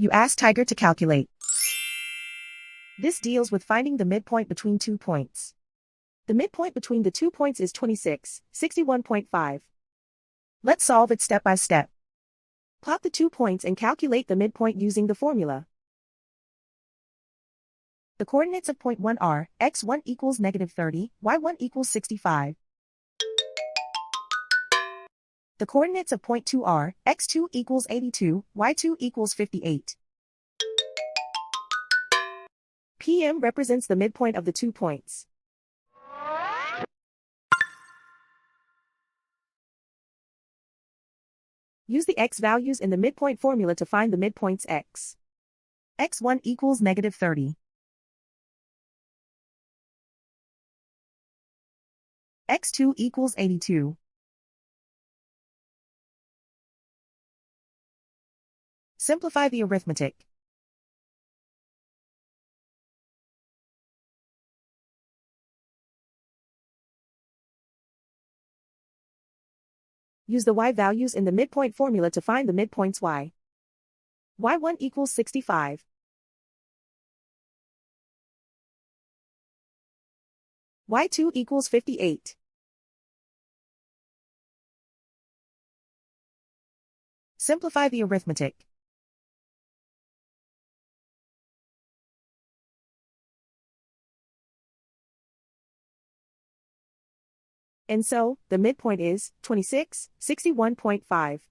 You ask Tiger to calculate. This deals with finding the midpoint between 2 points. The midpoint between the 2 points is 26, 61.5. Let's solve it step by step. Plot the 2 points and calculate the midpoint using the formula. The coordinates of point 1 are, x1 equals -30, y1 equals 65. The coordinates of point 2 are, x2 equals 82, y2 equals 58. PM represents the midpoint of the 2 points. Use the x values in the midpoint formula to find the midpoints x. x1 equals -30. x2 equals 82. Simplify the arithmetic. Use the y values in the midpoint formula to find the midpoints y. y1 equals 65. y2 equals 58. Simplify the arithmetic. And so, the midpoint is 26, 61.5.